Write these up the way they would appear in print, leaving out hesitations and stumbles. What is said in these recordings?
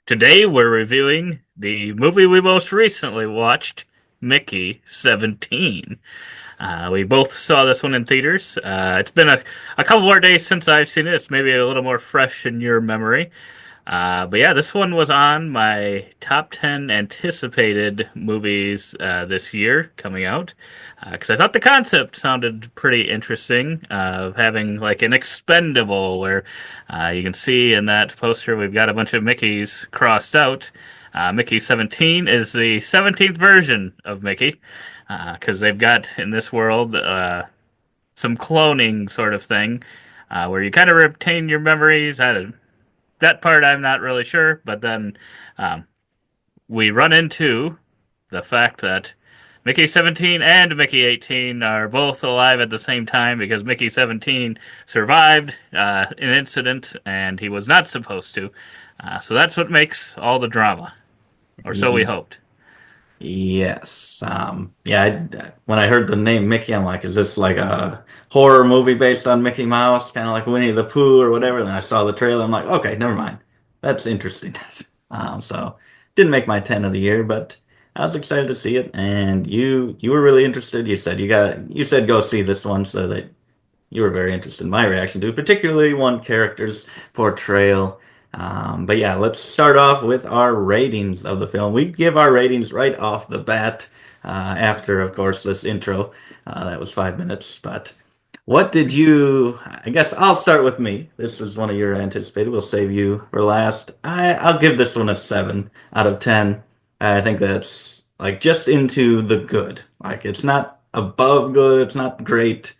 Today we're reviewing the movie we most recently watched, Mickey 17. We both saw this one in theaters. It's been a couple more days since I've seen it. It's maybe a little more fresh in your memory. But yeah, this one was on my top 10 anticipated movies this year coming out. Because I thought the concept sounded pretty interesting of having like an expendable where you can see in that poster we've got a bunch of Mickeys crossed out. Mickey 17 is the 17th version of Mickey because they've got in this world some cloning sort of thing where you kind of retain your memories. That part I'm not really sure, but then um, we run into the fact that Mickey 17 and Mickey 18 are both alive at the same time because Mickey 17 survived an incident and he was not supposed to. So that's what makes all the drama, or so we hoped. Yes. Yeah, when I heard the name Mickey, I'm like, is this like a horror movie based on Mickey Mouse, kind of like Winnie the Pooh or whatever? Then I saw the trailer. I'm like, okay, never mind. That's interesting. So didn't make my 10 of the year, but I was excited to see it. And you were really interested. You said go see this one, so that you were very interested in my reaction to it, particularly one character's portrayal. But yeah, let's start off with our ratings of the film. We give our ratings right off the bat after, of course, this intro. That was 5 minutes. But what did you? I guess I'll start with me. This was one of your anticipated. We'll save you for last. I'll give this one a 7 out of 10. I think that's like just into the good. Like it's not above good. It's not great,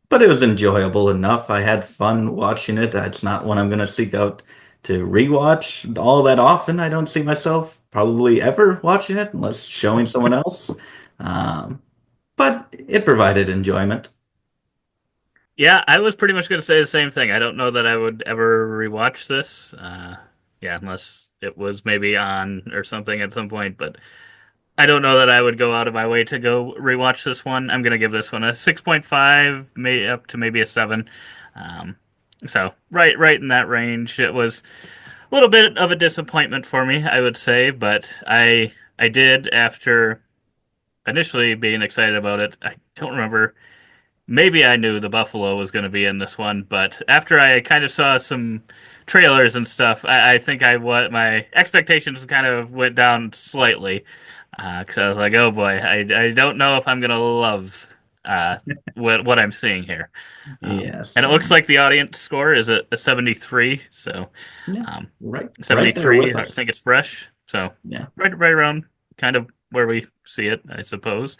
but it was enjoyable enough. I had fun watching it. It's not one I'm going to seek out to rewatch all that often. I don't see myself probably ever watching it unless showing someone else. Um, but it provided enjoyment. Yeah, I was pretty much going to say the same thing. I don't know that I would ever rewatch this. Yeah, unless it was maybe on or something at some point, but I don't know that I would go out of my way to go rewatch this one. I'm gonna give this one a 6.5, may up to maybe a 7. Um, so right in that range. It was a little bit of a disappointment for me, I would say, but I did after initially being excited about it. I don't remember. Maybe I knew the Buffalo was going to be in this one, but after I kind of saw some trailers and stuff, I think I what my expectations kind of went down slightly because I was like, oh boy, I don't know if I'm gonna love what I'm seeing here. And Yes. it looks like the audience score is a 73, so Yeah. um, Right there with 73. I us. think it's fresh, so Yeah. right around kind of where we see it, I suppose.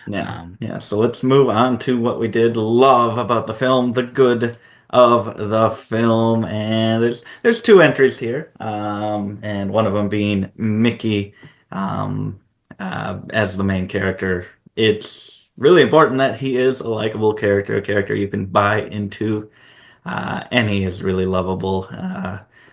Yeah. Um, Yeah. So let's move on to what we did love about the film, the good of the film. And there's two entries here. And one of them being Mickey um as the main character. It's really important that he is a likable character, a character you can buy into. And he is really lovable.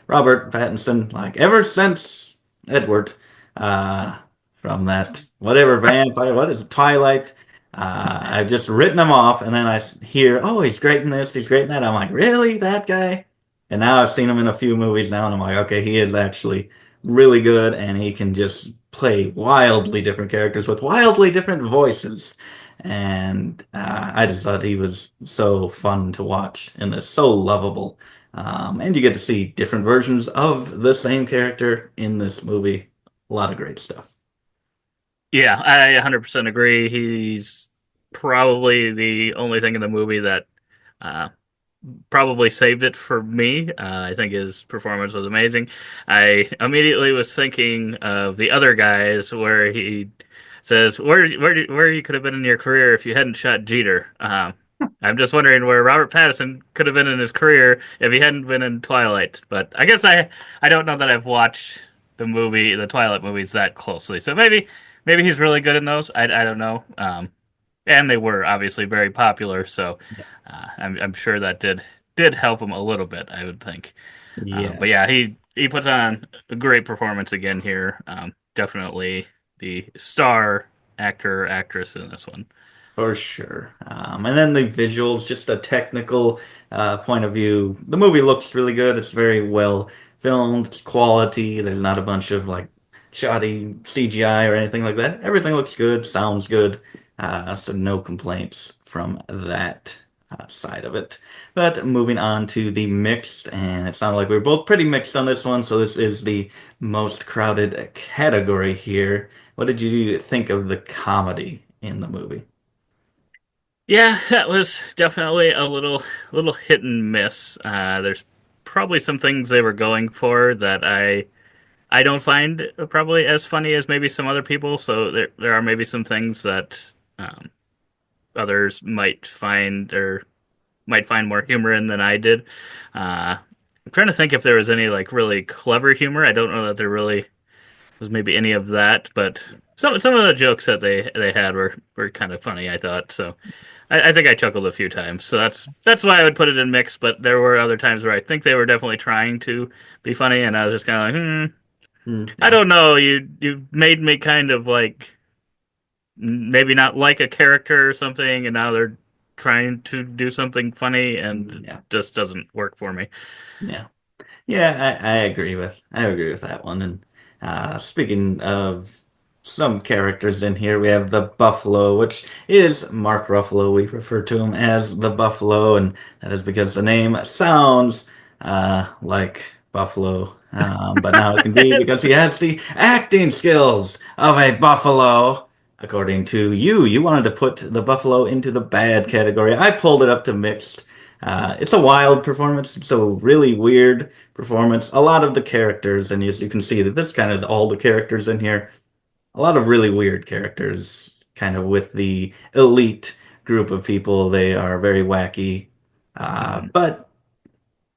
Robert Pattinson, like ever since Edward, uh, from that whatever vampire, what is it, Twilight? I've just written him off, and then I hear, oh, he's great in this, he's great in that. I'm like, really, that guy? And now I've seen him in a few movies now, and I'm like, okay, he is actually really good, and he can just play wildly different characters with wildly different voices. And I just thought he was so fun to watch and is so lovable. And you get to see different versions of the same character in this movie. A lot of great stuff. yeah, I 100% agree. He's probably the only thing in the movie that uh, probably saved it for me. I think his performance was amazing. I immediately was thinking of the other guys where he says, "Where you could have been in your career if you hadn't shot Jeter." I'm just wondering where Robert Pattinson could have been in his career if he hadn't been in Twilight. But I guess I don't know that I've watched the Twilight movies that closely. So maybe he's really good in those. I don't know. And they were obviously very popular, so I'm sure that did help him a little bit. I would think, but Yes, yeah, he puts on a great performance again here. Definitely the star actress in this one. for sure. And then the visuals, just a technical point of view. The movie looks really good. It's very well filmed quality. There's not a bunch of like shoddy CGI or anything like that. Everything looks good, sounds good. So no complaints from that side of it. But moving on to the mixed, and it sounded like we were both pretty mixed on this one. So this is the most crowded category here. What did you think of the comedy in the movie? Yeah, that was definitely a little hit and miss. There's probably some things they were going for that I don't find probably as funny as maybe some other people. So there are maybe some things that others might find more humor in than I did. I'm trying to think if there was any like really clever humor. I don't know that there really was maybe any of that, but some of the jokes that they had were kind of funny. I thought so. I think I chuckled a few times, so that's why I would put it in mix. But there were other times where I think they were definitely trying to be funny, and I was just kind of like, I Yeah. don't know. You made me kind of like maybe not like a character or something, and now they're trying to do something funny, and Yeah. just doesn't work for me. Yeah. Yeah, I agree with that one. And speaking of some characters in here, we have the Buffalo, which is Mark Ruffalo. We refer to him as the Buffalo, and that is because the name sounds like Buffalo. But now it can be because he has the acting skills of a buffalo. According to you, you wanted to put the Buffalo into the bad category. I pulled it up to mixed. It's a wild performance. It's a really weird performance. A lot of the characters, and as you can see, that this kind of all the characters in here, a lot of really weird characters, kind of with the elite group of people. They are very wacky. Mhm. But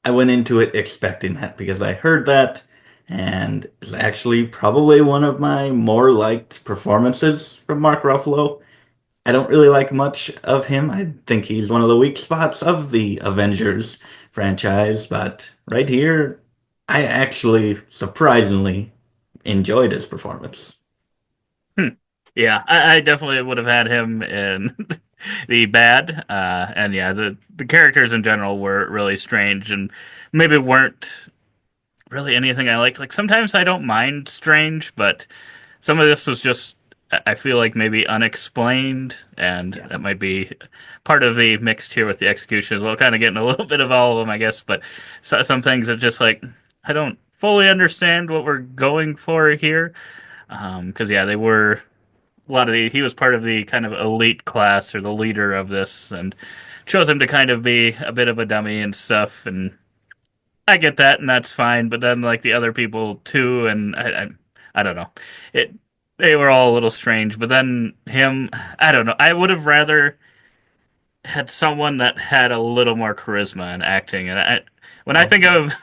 I went into it expecting that because I heard that, and it's actually probably one of my more liked performances from Mark Ruffalo. I don't really like much of him. I think he's one of the weak spots of the Avengers franchise, but right here, I actually surprisingly enjoyed his performance. Hmm. Yeah, I definitely would have had him in the bad. And yeah, the characters in general were really strange and maybe weren't really anything I liked. Like sometimes I don't mind strange, but some of this was just I feel like maybe unexplained, and Yeah. that might be part of the mixed here with the execution as well. Kind of getting a little bit of all of them, I guess. But some things that just like I don't fully understand what we're going for here. Because yeah, they were a lot of he was part of the kind of elite class or the leader of this, and chose him to kind of be a bit of a dummy and stuff. And I get that, and that's fine. But then like the other people too, and I don't know, it they were all a little strange. But then him, I don't know. I would have rather had someone that had a little more charisma in acting. And when I think Okay. of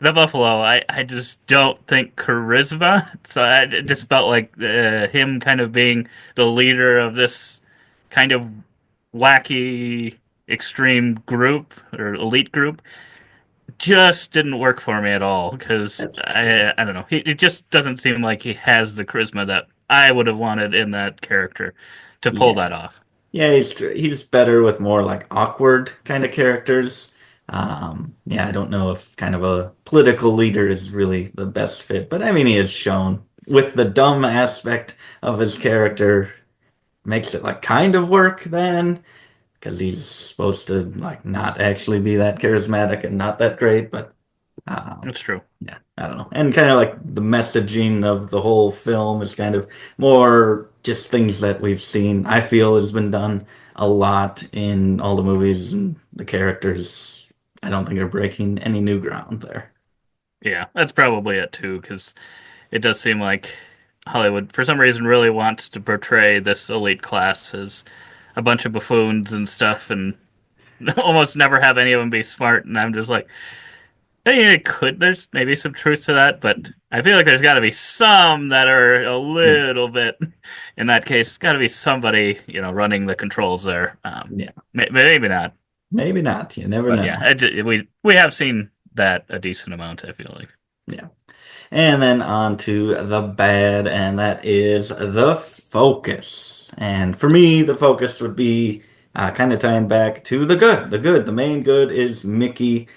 the Buffalo, I just don't think charisma. So it Yeah. just felt like him kind of being the leader of this kind of wacky extreme group or elite group just didn't work for me at all because That's fair. I don't know. It just doesn't seem like he has the charisma that I would have wanted in that character to pull Yeah. that off. Yeah, he's better with more like awkward kind of characters. Yeah, I don't know if kind of a political leader is really the best fit, but I mean, he has shown with the dumb aspect of his character makes it like kind of work then because he's supposed to like not actually be that charismatic and not that great, but um, That's true. yeah, I don't know. And kind of like the messaging of the whole film is kind of more just things that we've seen. I feel has been done a lot in all the movies and the characters. I don't think are breaking any new ground there. Yeah, that's probably it too, because it does seem like Hollywood, for some reason, really wants to portray this elite class as a bunch of buffoons and stuff, and almost never have any of them be smart. And I'm just like, hey, it could. There's maybe some truth to that, but I feel like there's got to be some that are a Hmm. little bit. In that case, it's got to be somebody, running the controls there. Yeah, Maybe not, maybe not. You never but yeah, know. we have seen that a decent amount. I feel like. Yeah. And then on to the bad, and that is the focus. And for me, the focus would be kind of tying back to the good. The good, the main good is Mickey.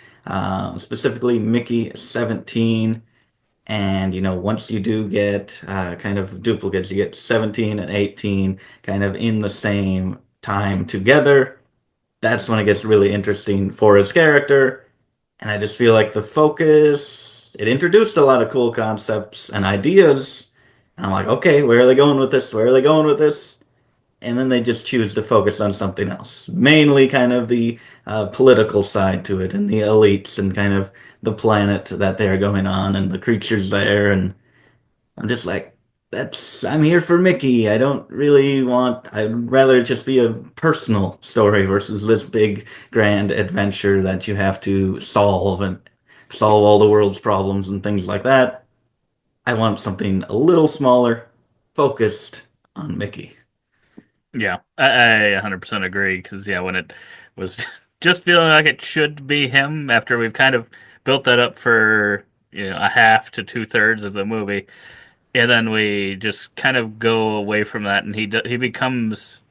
specifically Mickey 17. And once you do get kind of duplicates, you get 17 and 18 kind of in the same time together. That's when it gets really interesting for his character. And I just feel like the focus, it introduced a lot of cool concepts and ideas. And I'm like, okay, where are they going with this? Where are they going with this? And then they just choose to focus on something else, mainly kind of the political side to it and the elites and kind of the planet that they're going on and the creatures there. And I'm just like, I'm here for Mickey. I don't really I'd rather it just be a personal story versus this big grand adventure that you have to solve and solve all the world's problems and things like that. I want something a little smaller, focused on Mickey. Yeah, I 100% agree because yeah, when it was just feeling like it should be him after we've kind of built that up for a half to two-thirds of the movie, and then we just kind of go away from that, and he becomes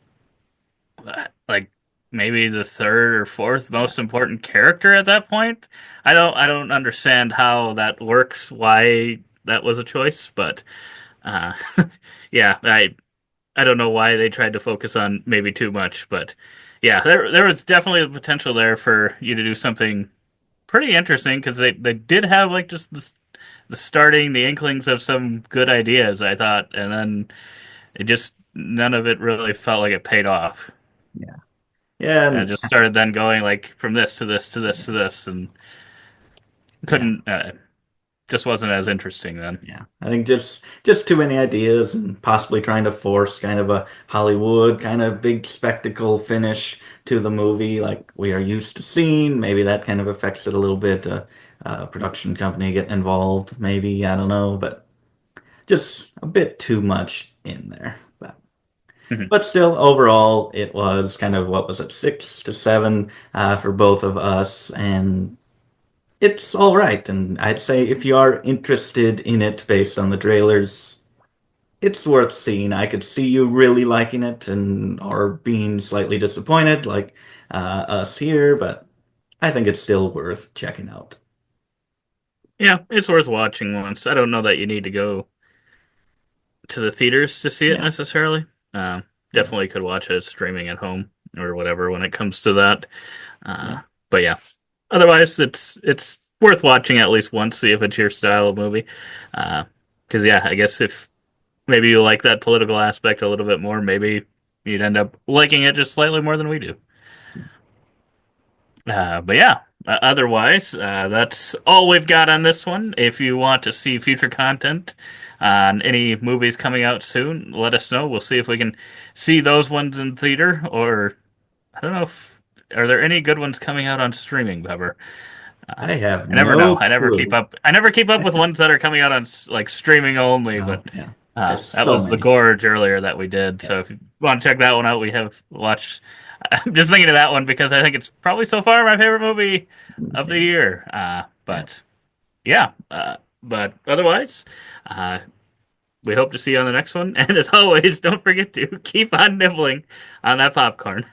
like maybe the third or fourth Yeah. most important character at that point. I don't understand how that works, why that was a choice, but uh, yeah, I don't know why they tried to focus on maybe too much, but yeah, there was definitely the potential there for you to do something pretty interesting because they did have like just the starting, the inklings of some good ideas, I thought, and then it just none of it really felt like it paid off. Yeah. Yeah, And it and just started then going like from this to this to this to yeah, this, and yeah, couldn't just wasn't as interesting then. yeah. I think just too many ideas and possibly trying to force kind of a Hollywood kind of big spectacle finish to the movie like we are used to seeing. Maybe that kind of affects it a little bit. Production company getting involved, maybe, I don't know, but just a bit too much in there. Mhm. But still, overall, it was kind of what was it, 6 to 7 for both of us, and it's all right, and I'd say if you are interested in it based on the trailers, it's worth seeing. I could see you really liking it and or being slightly disappointed, like us here, but I think it's still worth checking out. Yeah, it's worth watching once. I don't know that you need to go to the theaters to see it Yeah, necessarily. yeah, Definitely could watch it streaming at home or whatever when it comes to that. Uh, yeah, but yeah, otherwise it's worth watching at least once, see if it's your style of movie. Because yeah, I guess if maybe you like that political aspect a little bit more, maybe you'd end up liking it just slightly more than we do. But yeah, otherwise, that's all we've got on this one. If you want to see future content on any movies coming out soon, let us know. We'll see if we can see those ones in theater, or I don't know if are there any good ones coming out on streaming, Weber. Uh, I have I never know. no clue. I never keep up with ones that are coming out on like streaming only. Oh, But yeah, there's that so was the many. Gorge earlier that we did. Yeah, So if you want to check that one out, we have watched. I'm just thinking of that one because I think it's probably so far my favorite movie of the yeah, year. yeah. But yeah. But otherwise, uh, we hope to see you on the next one. And as always, don't forget to keep on nibbling on that popcorn.